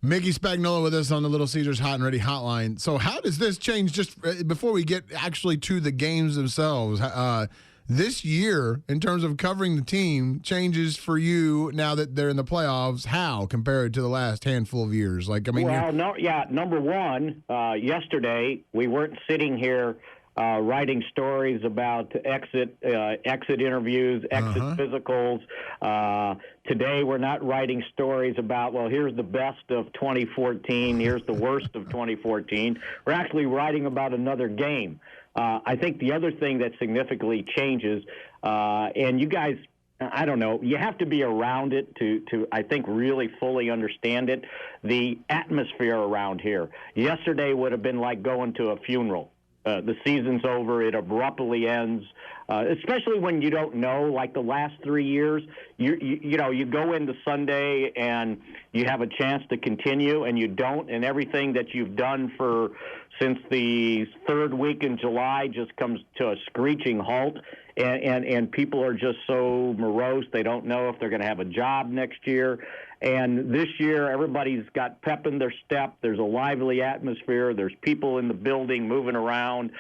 Mickey Spagnola with us on the Little Caesars Hot and Ready hotline. So how does this change, just before we get actually to the games themselves, this year, in terms of covering the team, changes for you now that they're in the playoffs? How, compared to the last handful of years? Number one, yesterday we weren't sitting here writing stories about exit interviews, exit physicals. Today we're not writing stories about, well, here's the best of 2014, here's the worst of 2014. We're actually writing about another game. I think the other thing that significantly changes, and you guys, I don't know, you have to be around it to I think, really fully understand it, the atmosphere around here. Yesterday would have been like going to a funeral. The season's over. It abruptly ends, especially when you don't know. Like the last 3 years, you go into Sunday and you have a chance to continue, and you don't, and everything that you've done since the third week in July just comes to a screeching halt, and people are just so morose. They don't know if they're going to have a job next year. And this year, everybody's got pep in their step. There's a lively atmosphere. There's people in the building moving around,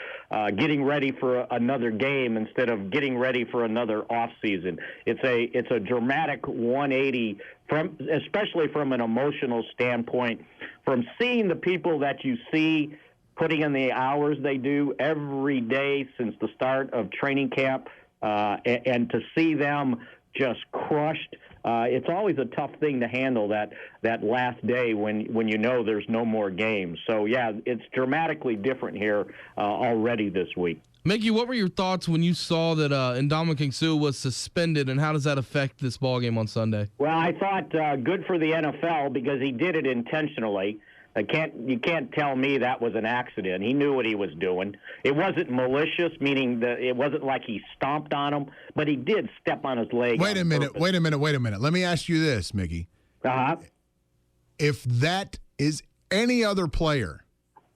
getting ready for another game instead of getting ready for another off season. It's a dramatic 180, especially from an emotional standpoint, from seeing the people that you see putting in the hours they do every day since the start of training camp, and to see them just crushed. It's always a tough thing to handle that last day when you know there's no more games. So, yeah, it's dramatically different here already this week. Mickey, what were your thoughts when you saw that Ndamukong Suh was suspended, and how does that affect this ballgame on Sunday? Well, I thought good for the NFL because he did it intentionally. You can't tell me that was an accident. He knew what he was doing. It wasn't malicious, meaning that it wasn't like he stomped on him, but he did step on his leg. Wait a minute. Let me ask you this, Mickey. If that is any other player,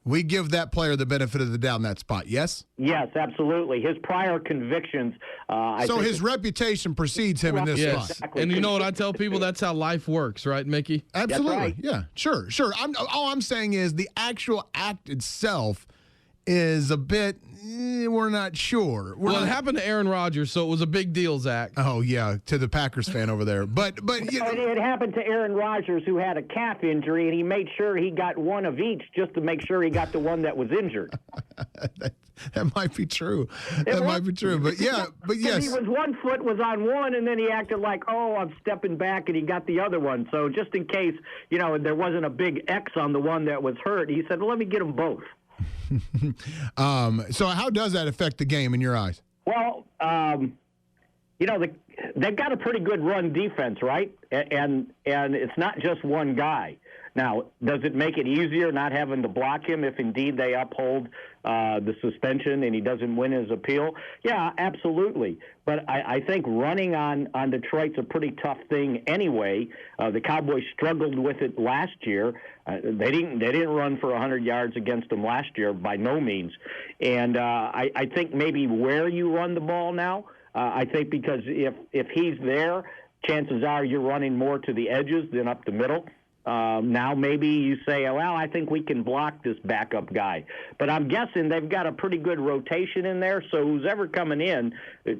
we give that player the benefit of the doubt in that spot, yes? Yes, absolutely. His prior convictions. His reputation precedes him in this spot. Exactly. And you know what I tell people? That's how life works, right, Mickey? Absolutely. Right. Yeah, sure. All I'm saying is the actual act itself is a bit, we're not sure. It happened to Aaron Rodgers, so it was a big deal, Zach. Oh, yeah, to the Packers fan over there. But it happened to Aaron Rodgers, who had a calf injury, and he made sure he got one of each just to make sure he got the one that was injured. That might be true. Might be true. But yes. He was, one foot was on one, and then he acted like, oh, I'm stepping back, and he got the other one. So just in case, there wasn't a big X on the one that was hurt, he said, well, let me get them both. So how does that affect the game in your eyes? Well, they've got a pretty good run defense, right? And it's not just one guy. Now, does it make it easier not having to block him if indeed they uphold the suspension and he doesn't win his appeal? Yeah, absolutely. But I think running on Detroit's a pretty tough thing anyway. The Cowboys struggled with it last year. They didn't run for 100 yards against them last year by no means. And I think maybe where you run the ball now, I think because if he's there, chances are you're running more to the edges than up the middle. Now maybe you say, well, I think we can block this backup guy. But I'm guessing they've got a pretty good rotation in there, so who's ever coming in,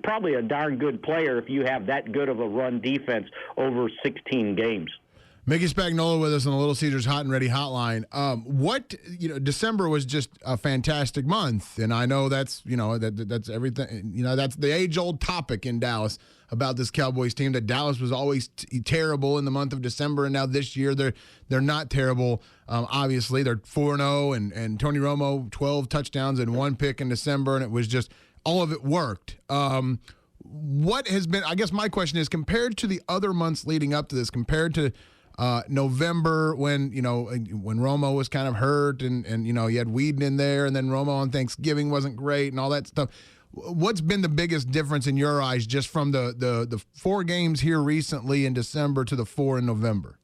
probably a darn good player if you have that good of a run defense over 16 games. Mickey Spagnola with us on the Little Caesars Hot and Ready hotline. December was just a fantastic month, and I know that's everything. That's the age-old topic in Dallas about this Cowboys team, that Dallas was always terrible in the month of December, and now this year they're not terrible. Obviously, they're 4-0, and Tony Romo 12 touchdowns and 1 pick in December, and it was just all of it worked. What has been? I guess my question is, compared to the other months leading up to this, compared to November when Romo was kind of hurt and you had Whedon in there, and then Romo on Thanksgiving wasn't great and all that stuff. What's been the biggest difference in your eyes just from the 4 games here recently in December to the 4 in November?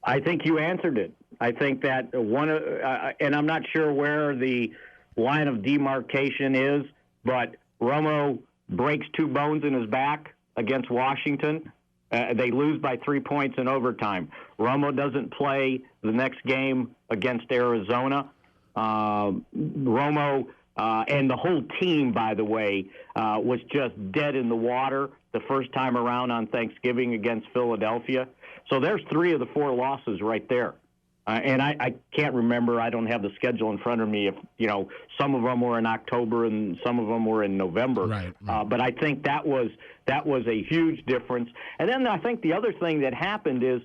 I think you answered it. I think that and I'm not sure where the line of demarcation is, but Romo breaks 2 bones in his back against Washington. They lose by 3 points in overtime. Romo doesn't play the next game against Arizona. Romo and the whole team, by the way, was just dead in the water the first time around on Thanksgiving against Philadelphia. So there's 3 of the 4 losses right there. And I can't remember. I don't have the schedule in front of me. If some of them were in October and some of them were in November. Right. But I think that was a huge difference. And then I think the other thing that happened is,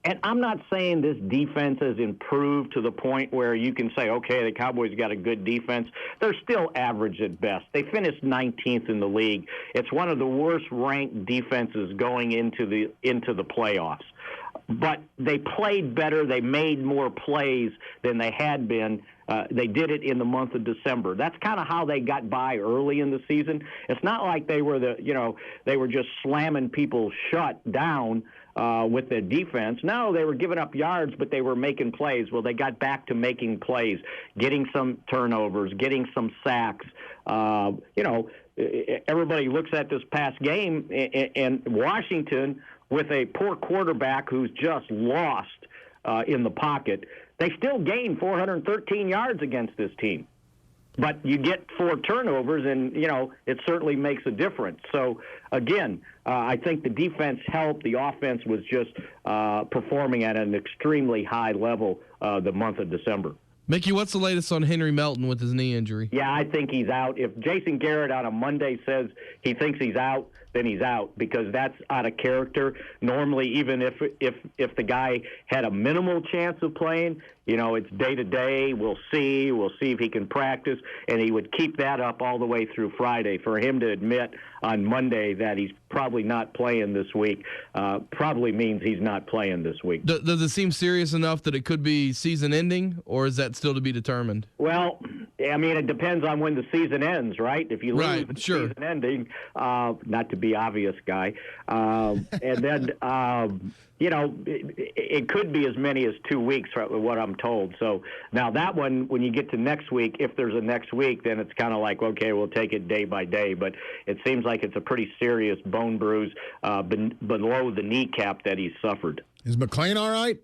and I'm not saying this defense has improved to the point where you can say, okay, the Cowboys got a good defense. They're still average at best. They finished 19th in the league. It's one of the worst ranked defenses going into the playoffs. But they played better. They made more plays than they had been. They did it in the month of December. That's kind of how they got by early in the season. It's not like they were they were just slamming people shut down with their defense. No, they were giving up yards, but they were making plays. Well, they got back to making plays, getting some turnovers, getting some sacks. Everybody looks at this past game, and Washington, with a poor quarterback who's just lost in the pocket, they still gained 413 yards against this team. But you get 4 turnovers, and, it certainly makes a difference. So, again, I think the defense helped. The offense was just performing at an extremely high level the month of December. Mickey, what's the latest on Henry Melton with his knee injury? Yeah, I think he's out. If Jason Garrett on a Monday says he thinks he's out, then he's out, because that's out of character. Normally, even if the guy had a minimal chance of playing, it's day to day. We'll see if he can practice, and he would keep that up all the way through Friday. For him to admit on Monday that he's probably not playing this week probably means he's not playing this week. Does it seem serious enough that it could be season ending, or is that still to be determined? Well, I mean, it depends on when the season ends, right? If you lose the season ending, not to be obvious, guy, and then it could be as many as 2 weeks, what I'm told. So now that one, when you get to next week, if there's a next week, then it's kind of like, okay, we'll take it day by day. But it seems like it's a pretty serious bone bruise below the kneecap that he's suffered. Is McClain all right?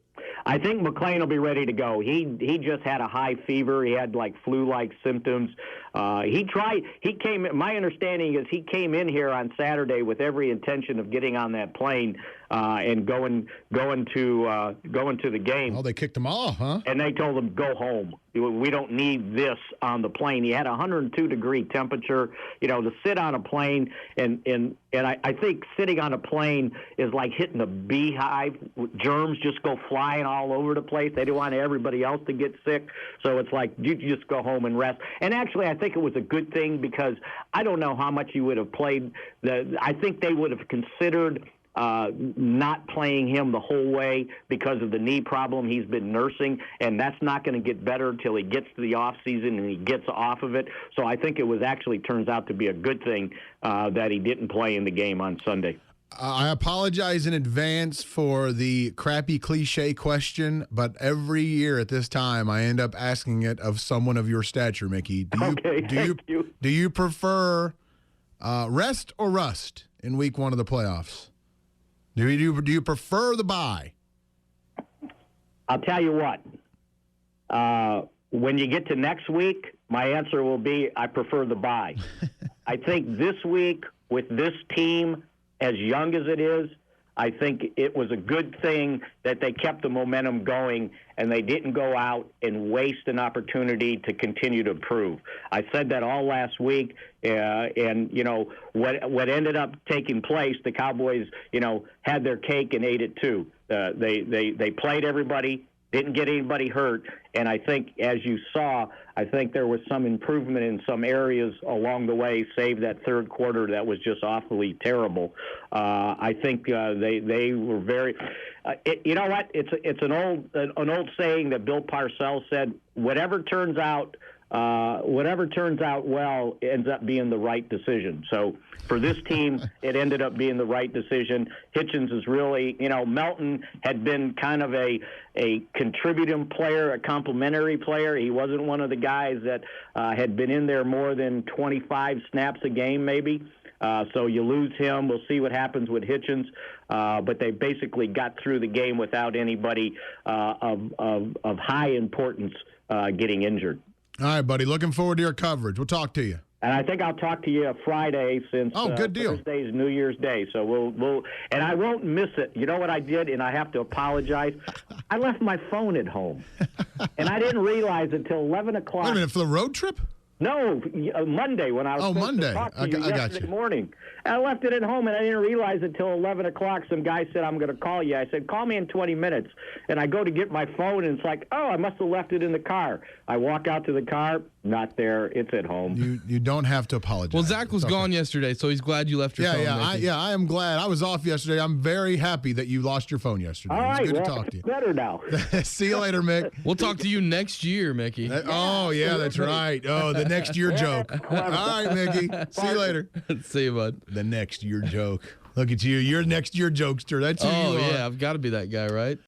I think McClain will be ready to go. He just had a high fever. He had like flu-like symptoms. My understanding is he came in here on Saturday with every intention of getting on that plane and going to the game. Oh, they kicked him off, huh? And they told him, go home. We don't need this on the plane. He had a 102-degree temperature. To sit on a plane, and I think sitting on a plane is like hitting a beehive. Germs just go flying all over the place. They don't want everybody else to get sick. So it's like, you just go home and rest. And actually, I think it was a good thing, because I don't know how much he would have played. I think they would have considered not playing him the whole way because of the knee problem he's been nursing, and that's not going to get better until he gets to the off season and he gets off of it. So I think it was actually turns out to be a good thing that he didn't play in the game on Sunday. I apologize in advance for the crappy cliche question, but every year at this time I end up asking it of someone of your stature, Mickey. Do you prefer rest or rust in week 1 of the playoffs? Do you prefer the bye? I'll tell you what. When you get to next week, my answer will be I prefer the bye. I think this week, with this team as young as it is, I think it was a good thing that they kept the momentum going and they didn't go out and waste an opportunity to continue to improve. I said that all last week, and what ended up taking place, the Cowboys, had their cake and ate it too. They played everybody, didn't get anybody hurt, and I think, as you saw, I think there was some improvement in some areas along the way, save that third quarter that was just awfully terrible. I think they were very. You know what? It's an old saying that Bill Parcells said: whatever turns out well ends up being the right decision. So for this team, it ended up being the right decision. Hitchens is really, Melton had been kind of a contributing player, a complimentary player. He wasn't one of the guys that had been in there more than 25 snaps a game, maybe. So you lose him. We'll see what happens with Hitchens. But they basically got through the game without anybody of high importance getting injured. All right, buddy. Looking forward to your coverage. We'll talk to you. And I think I'll talk to you Friday since good deal. Thursday's New Year's Day. So we'll and I won't miss it. You know what I did, and I have to apologize. I left my phone at home, and I didn't realize until 11 o'clock. Wait a minute, for the road trip? No, Monday when I was supposed to talk to you yesterday morning. I left it at home, and I didn't realize until 11 o'clock. Some guy said, I'm going to call you. I said, call me in 20 minutes. And I go to get my phone, and it's like, oh, I must have left it in the car. I walk out to the car, not there. It's at home. You don't have to apologize. Well, Zach was gone yesterday, so he's glad you left your phone. I am glad. I was off yesterday. I'm very happy that you lost your phone yesterday. All right, it was good to talk to you. Better now. See you later, Mick. We'll talk to you next year, Mickey. That's right. Oh, the next year joke. All right, Mickey. See you later. See you, bud. The next year joke. Look at you. You're next year jokester. That's who you are. Yeah, I've got to be that guy, right?